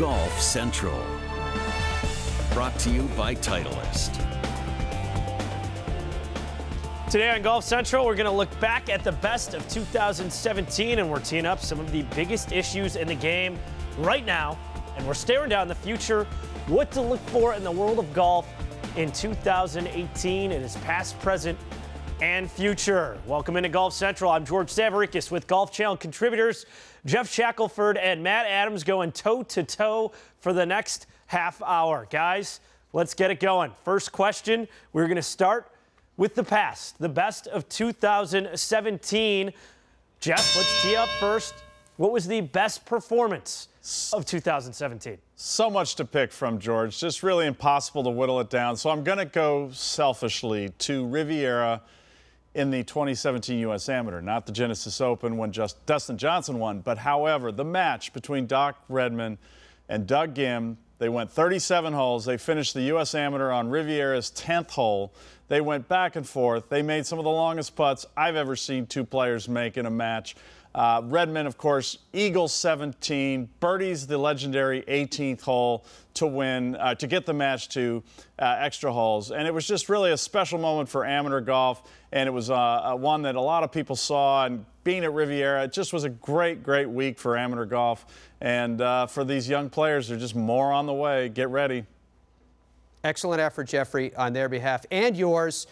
Golf Central. Brought to you by Titleist. Today on Golf Central, we're going to look back at the best of 2017, and we're teeing up some of the biggest issues in the game right now. And we're staring down the future, what to look for in the world of golf in 2018. It is past, present, and future. Welcome into Golf Central. I'm George Savarikis with Golf Channel contributors Jeff Shackelford and Matt Adams going toe-to-toe for the next half hour. Guys, let's get it going. First question, we're going to start with the past, the best of 2017. Jeff, let's tee up first. What was the best performance of 2017? So much to pick from, George. Just really impossible to whittle it down. So I'm going to go selfishly to Riviera in the 2017 U.S. Amateur, not the Genesis Open when just Dustin Johnson won. But however, the match between Doc Redman and Doug Gim, they went 37 holes. They finished the U.S. Amateur on Riviera's 10th hole. They went back and forth. They made some of the longest putts I've ever seen two players make in a match. Redman, of course, eagles 17, birdies the legendary 18th hole to win, to get the match to extra holes. And it was just really a special moment for amateur golf, and it was one that a lot of people saw. And being at Riviera, it just was a great, great week for amateur golf. And for these young players, there's just more on the way. Get ready. Excellent effort, Jeffrey, on their behalf and yours.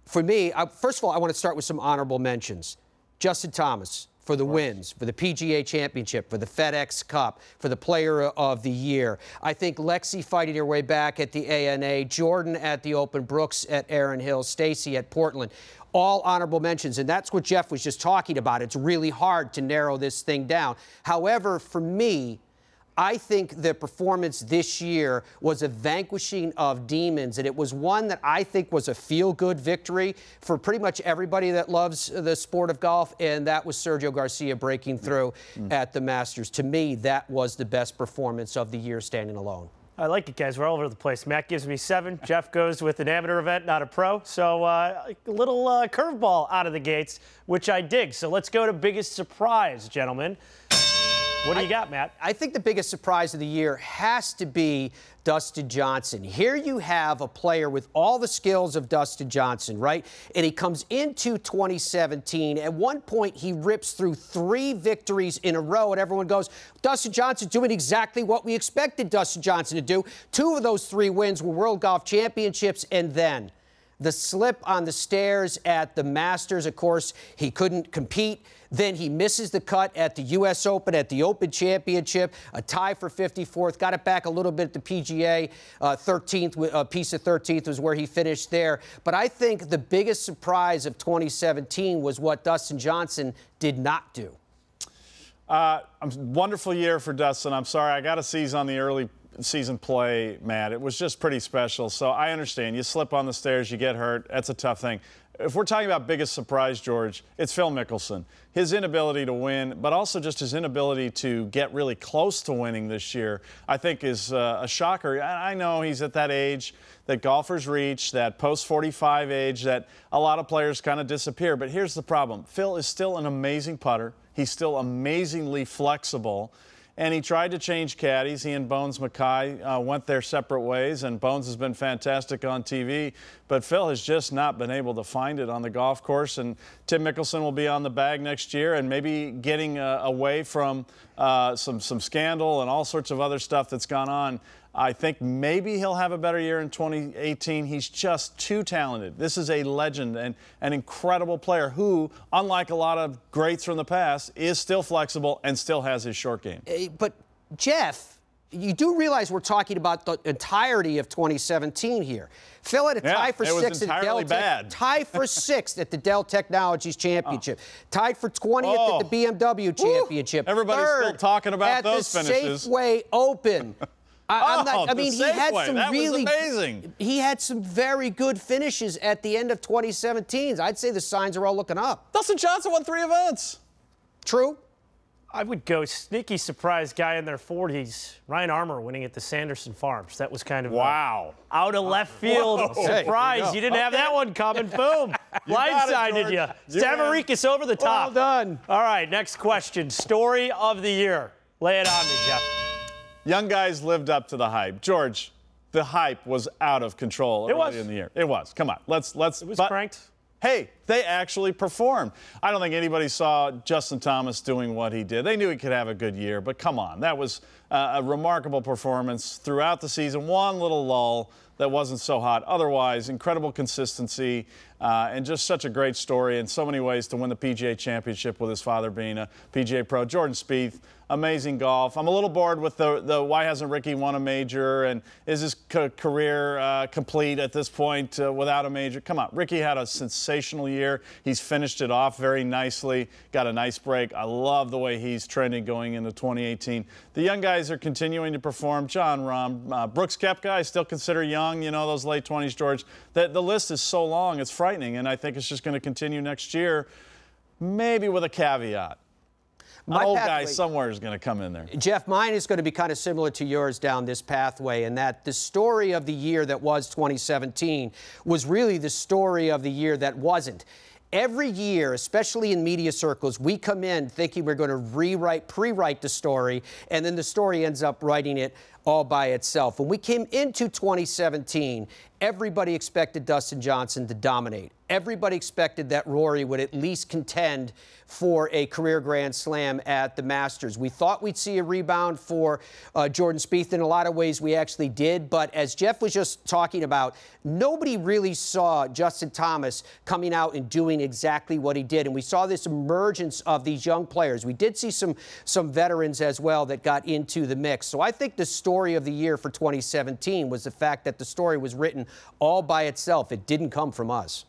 For me, first of all, I want to start with some honorable mentions. Justin Thomas for the wins, for the PGA Championship, for the FedEx Cup, for the Player of the Year. I think Lexi fighting her way back at the ANA, Jordan at the Open, Brooks at Erin Hills, Stacy at Portland. All honorable mentions, and that's what Jeff was just talking about. It's really hard to narrow this thing down. However, for me, I think the performance this year was a vanquishing of demons, and it was one that I think was a feel-good victory for pretty much everybody that loves the sport of golf, and that was Sergio Garcia breaking through at the Masters. To me, that was the best performance of the year standing alone. I like it, guys. We're all over the place. Matt gives me 7. Jeff goes with an amateur event, not a pro. So a little curveball out of the gates, which I dig. So let's go to biggest surprise, gentlemen. What do you got, Matt? I think the biggest surprise of the year has to be Dustin Johnson. Here you have a player with all the skills of Dustin Johnson, right? And he comes into 2017. At one point, he rips through 3 victories in a row, and everyone goes, Dustin Johnson doing exactly what we expected Dustin Johnson to do. 2 of those 3 wins were World Golf Championships, and then the slip on the stairs at the Masters. Of course, he couldn't compete. Then he misses the cut at the U.S. Open, at the Open Championship, a tie for 54th. Got it back a little bit at the PGA. 13th, a piece of 13th was where he finished there. But I think the biggest surprise of 2017 was what Dustin Johnson did not do. Wonderful year for Dustin. I'm sorry, I got to seize on the early season play, Matt. It was just pretty special. So I understand. You slip on the stairs, you get hurt. That's a tough thing. If we're talking about biggest surprise, George, it's Phil Mickelson. His inability to win, but also just his inability to get really close to winning this year, I think is a shocker. I know he's at that age that golfers reach, that post-45 age, that a lot of players kind of disappear. But here's the problem. Phil is still an amazing putter. He's still amazingly flexible. And he tried to change caddies. He and Bones Mackay went their separate ways, and Bones has been fantastic on TV. But Phil has just not been able to find it on the golf course. And Tim Mickelson will be on the bag next year and maybe getting away from some scandal and all sorts of other stuff that's gone on. I think maybe he'll have a better year in 2018. He's just too talented. This is a legend and an incredible player who, unlike a lot of greats from the past, is still flexible and still has his short game. But, Jeff, you do realize we're talking about the entirety of 2017 here. Phil had a tie for 6th at Dell tie for 6th at the Dell Technologies Championship. Tied for 20th at the BMW Championship. Everybody's still talking about those finishes. At the Safeway Open. He had some amazing. He had some very good finishes at the end of 2017. I'd say the signs are all looking up. Dustin Johnson won 3 events. True. I would go sneaky surprise guy in their 40s, Ryan Armour winning at the Sanderson Farms. That was kind of out of left field surprise. You didn't have that one coming. Boom. Blindsided you. Savarikis over the top. Well done. All right, next question. Story of the year. Lay it on me, Jeff. Young guys lived up to the hype. George, the hype was out of control early in the year. It was. Come on. Let's. It was cranked. Hey, they actually performed. I don't think anybody saw Justin Thomas doing what he did. They knew he could have a good year, but come on. That was a remarkable performance throughout the season. One little lull that wasn't so hot. Otherwise, incredible consistency and just such a great story in so many ways to win the PGA Championship with his father being a PGA pro. Jordan Spieth, amazing golf. I'm a little bored with the why hasn't Ricky won a major, and is his career complete at this point without a major? Come on, Ricky had a sensational year. He's finished it off very nicely, got a nice break. I love the way he's trending going into 2018. The young guys are continuing to perform. John Rahm, Brooks Koepka, I still consider young, you know, those late 20s, George. The list is so long, it's frightening, and I think it's just going to continue next year, maybe with a caveat. An old guy somewhere is going to come in there. Jeff, mine is going to be kind of similar to yours down this pathway, in that the story of the year that was 2017 was really the story of the year that wasn't. Every year, especially in media circles, we come in thinking we're going to pre-write the story, and then the story ends up writing it all by itself. When we came into 2017, everybody expected Dustin Johnson to dominate. Everybody expected that Rory would at least contend for a career Grand Slam at the Masters. We thought we'd see a rebound for Jordan Spieth. In a lot of ways, we actually did. But as Jeff was just talking about, nobody really saw Justin Thomas coming out and doing exactly what he did. And we saw this emergence of these young players. We did see some veterans as well that got into the mix. So I think the story of the year for 2017 was the fact that the story was written all by itself. It didn't come from us.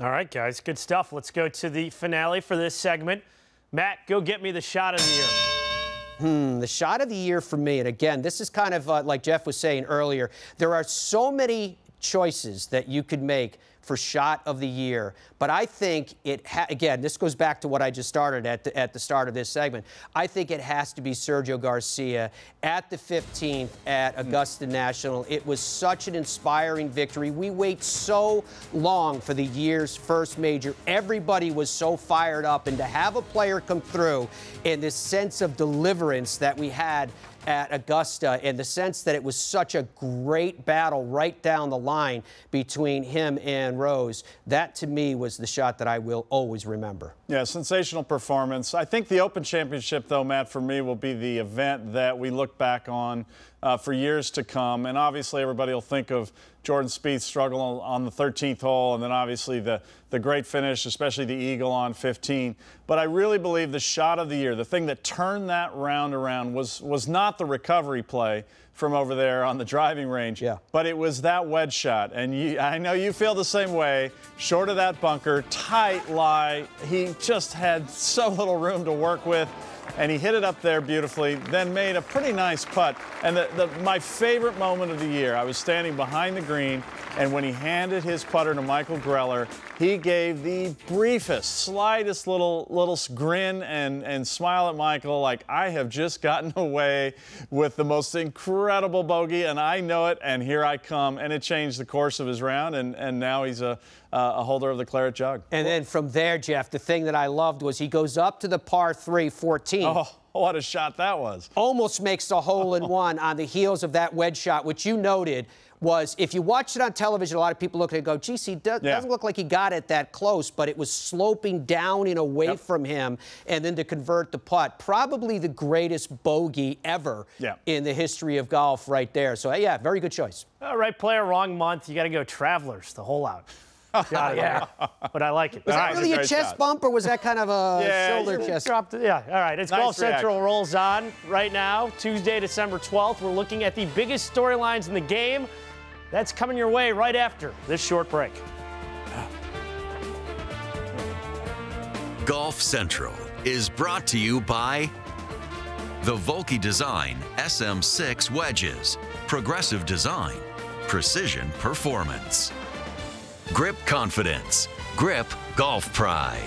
All right, guys, good stuff. Let's go to the finale for this segment. Matt, go get me the shot of the year. The shot of the year for me, and again, this is kind of like Jeff was saying earlier, there are so many choices that you could make for shot of the year, but I think again, this goes back to what I just started at the start of this segment. I think it has to be Sergio Garcia at the 15th at Augusta National. It was such an inspiring victory. We wait so long for the year's first major. Everybody was so fired up, and to have a player come through in this sense of deliverance that we had at Augusta, in the sense that it was such a great battle right down the line between him and Rose, that to me was the shot that I will always remember. Yeah, sensational performance. I think the Open Championship, though, Matt, for me will be the event that we look back on for years to come. And obviously everybody will think of Jordan Spieth's struggle on the 13th hole, and then obviously the great finish, especially the eagle on 15. But I really believe the shot of the year, the thing that turned that round around, was not the recovery play from over there on the driving range, but it was that wedge shot. And I know you feel the same way. Short of that bunker, tight lie. He just had so little room to work with, and he hit it up there beautifully, then made a pretty nice putt. And my favorite moment of the year, I was standing behind the green, and when he handed his putter to Michael Greller, he gave the briefest, slightest little grin and smile at Michael, like, I have just gotten away with the most incredible bogey, and I know it, and here I come. And it changed the course of his round, and now he's a holder of the claret jug. And then from there, Jeff, the thing that I loved was he goes up to the par 3, 14. Oh, what a shot that was. Almost makes a hole-in-one on the heels of that wedge shot, which you noted was, if you watched it on television, a lot of people look at it and go, geez, he doesn't look like he got it that close, but it was sloping down and away from him, and then to convert the putt. Probably the greatest bogey ever in the history of golf right there. So, yeah, very good choice. All right, player, wrong month. You got to go Travelers, the hole out. Yeah, but I like it. Was that really a chest bump, or was that kind of a shoulder chest? Dropped it. Yeah, all right. It's Golf Central rolls on right now, Tuesday, December 12th. We're looking at the biggest storylines in the game. That's coming your way right after this short break. Golf Central is brought to you by the Volkey Design SM6 wedges, progressive design, precision performance. Grip Confidence, Grip Golf Pride.